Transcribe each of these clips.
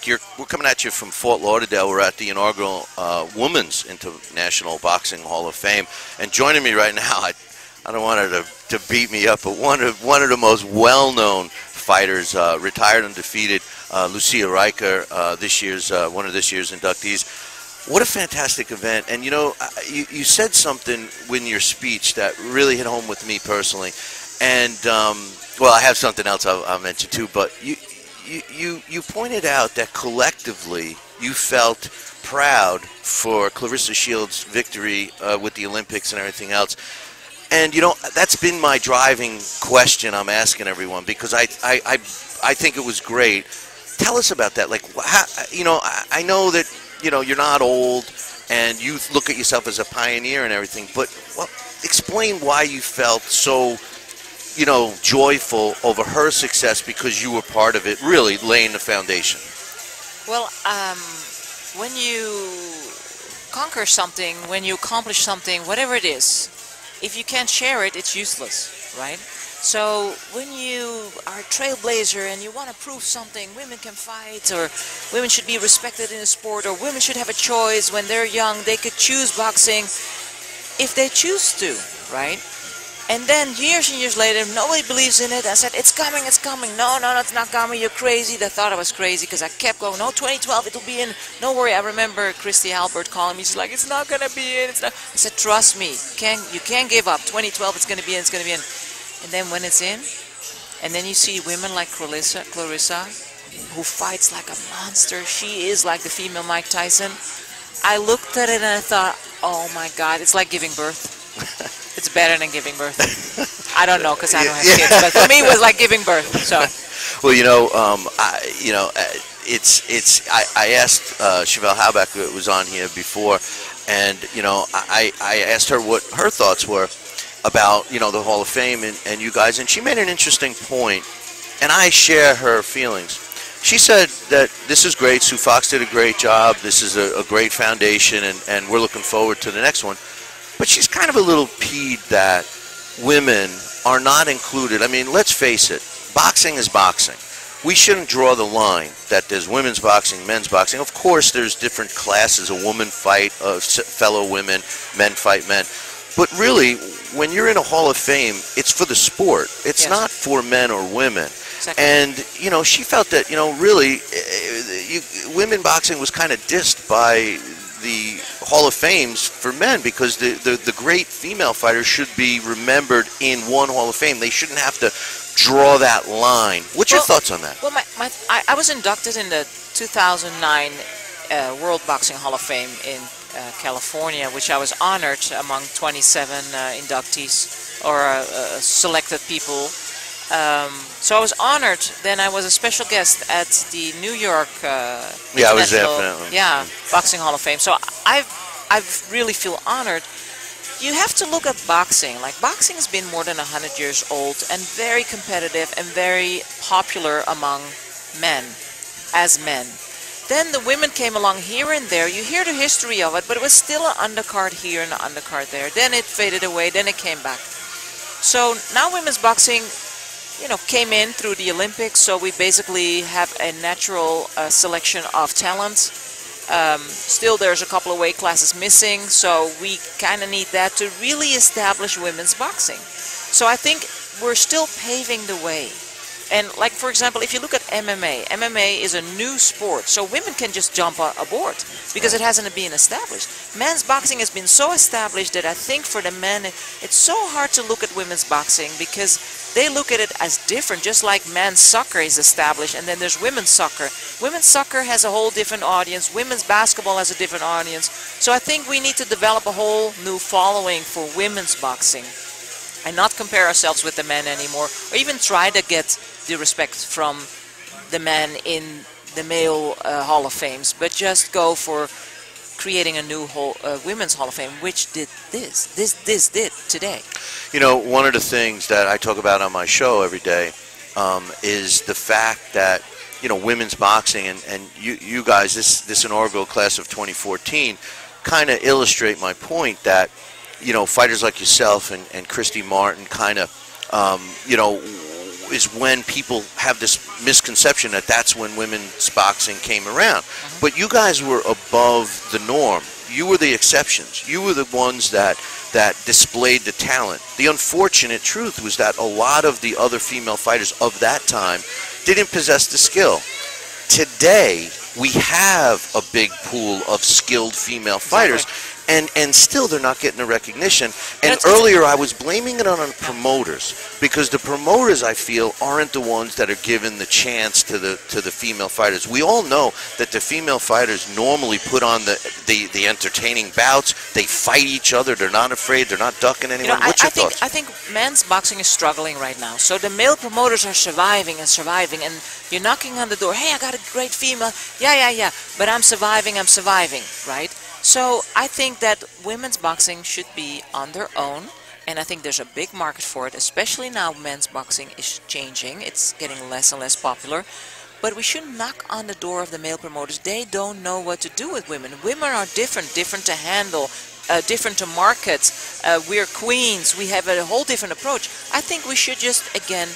we're coming at you from Fort Lauderdale. We're at the inaugural Women's International Boxing Hall of Fame, and joining me right now, I don't want her to beat me up, but one of the most well-known fighters, retired undefeated, Lucia Rijker, one of this year's inductees. What a fantastic event! And you know, you said something in your speech that really hit home with me personally, and well, I have something else I'll mention too, but you pointed out that collectively you felt proud for Claressa Shields' victory with the Olympics and everything else. And you know, that's been my driving question I'm asking everyone, because I think it was great. Tell us about that. Like, how, you know, I know that, you know, you're not old and you look at yourself as a pioneer and everything, but well, explain why you felt so, you know, joyful over her success, because you were part of it, really laying the foundation. Well, when you conquer something, when you accomplish something, whatever it is, if you can't share it, it's useless, right? So when you are a trailblazer and you want to prove something, women can fight, or women should be respected in a sport, or women should have a choice when they're young, they could choose boxing if they choose to, right? And then years and years later, nobody believes in it. I said, it's coming, it's coming. No, it's not coming, you're crazy. They thought I was crazy because I kept going, no, 2012, it'll be in. Don't worry, I remember Christy Halbert calling me. She's like, it's not going to be in. It's not. I said, trust me, you can't give up. 2012, it's going to be in, it's going to be in. And then when it's in, and then you see women like Claressa, who fights like a monster. She is like the female Mike Tyson. I looked at it and I thought, oh my God, it's like giving birth. It's better than giving birth. I don't know, because I don't have kids, but for me it was like giving birth. So. Well, you know, I asked Chevelle Halbach, who was on here before, and you know, I asked her what her thoughts were about, you know, the Hall of Fame and you guys, and she made an interesting point, and I share her feelings. She said that this is great. Sue Fox did a great job. This is a great foundation, and we're looking forward to the next one. But she's kind of a little peeved that women are not included. I mean, let's face it, boxing is boxing. We shouldn't draw the line that there's women's boxing, men's boxing. Of course, there's different classes. A woman fight fellow women, men fight men. But really, when you're in a Hall of Fame, it's for the sport. It's Yes. not for men or women. Exactly. And, you know, she felt that, you know, really, women boxing was kind of dissed by the Hall of Fames for men, because the great female fighters should be remembered in one Hall of Fame. They shouldn't have to draw that line. What's your thoughts on that? Well, I was inducted in the 2009 World Boxing Hall of Fame in California, which I was honored among 27 inductees, or selected people. So I was honored. Then I was a special guest at the New York Yeah, I was there, definitely. Yeah, Boxing Hall of Fame. So I really feel honored. You have to look at boxing. Like, boxing has been more than 100 years old and very competitive and very popular among men, as men. Then the women came along here and there. You hear the history of it, but it was still an undercard here and an undercard there. Then it faded away. Then it came back. So now women's boxing, you know, came in through the Olympics, so we basically have a natural selection of talent. Still, there's a couple of weight classes missing, so we kind of need that to really establish women's boxing. So I think we're still paving the way. And like, for example, if you look at MMA, MMA is a new sport, so women can just jump aboard because it hasn't been established. Men's boxing has been so established that I think for the men, it's so hard to look at women's boxing because they look at it as different, just like men's soccer is established and then there's women's soccer. Women's soccer has a whole different audience. Women's basketball has a different audience. So I think we need to develop a whole new following for women's boxing and not compare ourselves with the men anymore, or even try to get the respect from the men in the male Hall of Fames, but just go for creating a new women's Hall of Fame, which did this did today. You know, one of the things that I talk about on my show every day is the fact that, you know, women's boxing and you guys, this inaugural class of 2014, kind of illustrate my point that, you know, fighters like yourself and Christy Martin kind of, you know, is when people have this misconception that that's when women's boxing came around. But you guys were above the norm. You were the exceptions. You were the ones that displayed the talent. The unfortunate truth was that a lot of the other female fighters of that time didn't possess the skill. Today, we have a big pool of skilled female fighters, and still they're not getting the recognition. And earlier I was blaming it on the promoters, because the promoters, I feel, aren't the ones that are given the chance to the female fighters. We all know that the female fighters normally put on the entertaining bouts. They fight each other. They're not afraid. They're not ducking anyone. What's your thoughts? I think men's boxing is struggling right now. So the male promoters are surviving and surviving, and you're knocking on the door. Hey, I got a great female. Yeah. But I'm surviving, right? So I think that women's boxing should be on their own, and I think there's a big market for it, especially now men's boxing is changing. It's getting less and less popular. But we shouldn't knock on the door of the male promoters. They don't know what to do with women. Women are different to handle, different to market. We're queens. We have a whole different approach. I think we should just, again,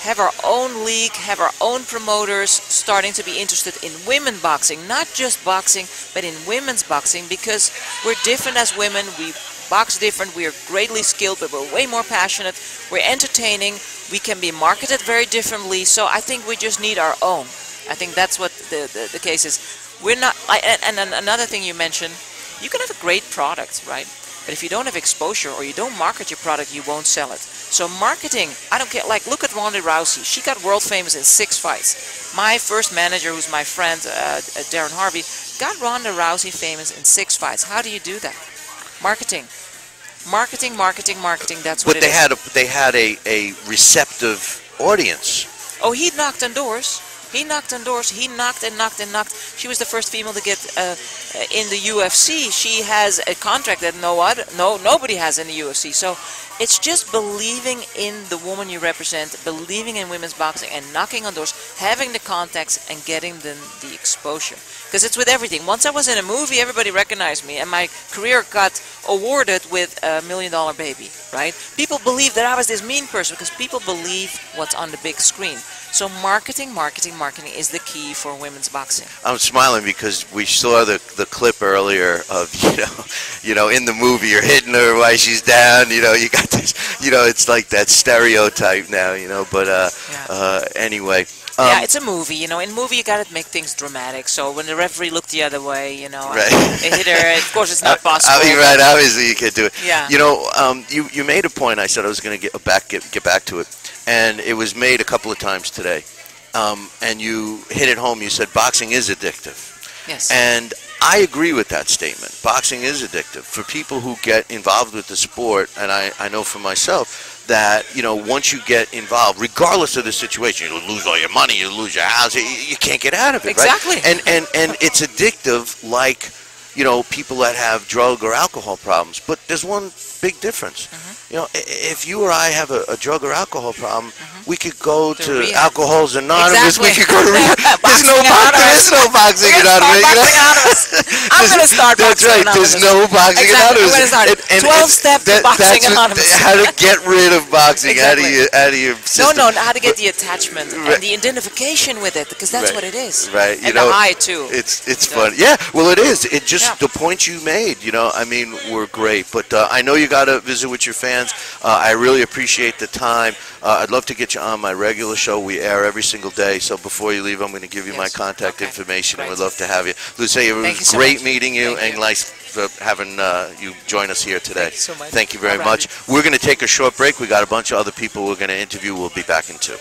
have our own league, have our own promoters starting to be interested in women boxing, not just boxing, but in women's boxing, because we're different as women. We box different. We are greatly skilled, but we're way more passionate. We're entertaining. We can be marketed very differently. So I think we just need our own. I think that's what the case is. We're not. And another thing you mentioned, you can have a great product, right? But if you don't have exposure or you don't market your product, you won't sell it. So marketing, I don't care. Like, look at Ronda Rousey. She got world famous in 6 fights. My first manager, who's my friend, Darren Harvey, got Ronda Rousey famous in 6 fights. How do you do that? Marketing. Marketing, that's what it is. But they had a receptive audience. Oh, he knocked on doors. He knocked on doors. He knocked and knocked and knocked. She was the first female to get in the UFC. She has a contract that nobody has in the UFC. So it's just believing in the woman you represent, believing in women's boxing, and knocking on doors, having the contacts, and getting the exposure. Because it's with everything. Once I was in a movie, everybody recognized me, and my career got awarded with $1 Million Baby, right? People believe that I was this mean person because people believe what's on the big screen. So marketing is the key for women's boxing. I'm smiling because we saw the clip earlier of, in the movie, you're hitting her while she's down, you got this, it's like that stereotype now, but anyway. Yeah, it's a movie, in movie you gotta make things dramatic, so when the referee looked the other way, right. They hit her, of course it's not possible. Right, obviously you can't do it. Yeah. You made a point, I said I was going to get back to it, and it was made a couple of times today, and you hit it home, you said boxing is addictive. Yes. And I agree with that statement. Boxing is addictive. For people who get involved with the sport, and I know for myself, that, once you get involved, regardless of the situation, you lose all your money, you lose your house, you can't get out of it, exactly. Right? And it's addictive like, people that have drug or alcohol problems. But there's one big difference. If you or I have a drug or alcohol problem, we could go to Alcoholics Anonymous. Exactly. We could go to rehab. There's no boxing Anonymous. I'm going to start That's boxing right. Anonymous. There's no boxing Anonymous. I'm going to start 12-step boxing Anonymous. How to get rid of boxing out of your system. No, how to get the attachment and the identification with it, because that's what it is. Right. And the high too. It's fun. Yeah. Well, it is. It just the points you made. Were great. But I know you got to visit with your fans. I really appreciate the time. I'd love to get you on my regular show. We air every single day. So before you leave, I'm going to give you my contact information. Great. We'd love to have you. Lucia, it was great meeting you, and nice having you join us here today. Thank you so much. Thank you very much. We're going to take a short break. We got a bunch of other people we're going to interview. We'll be back in 2.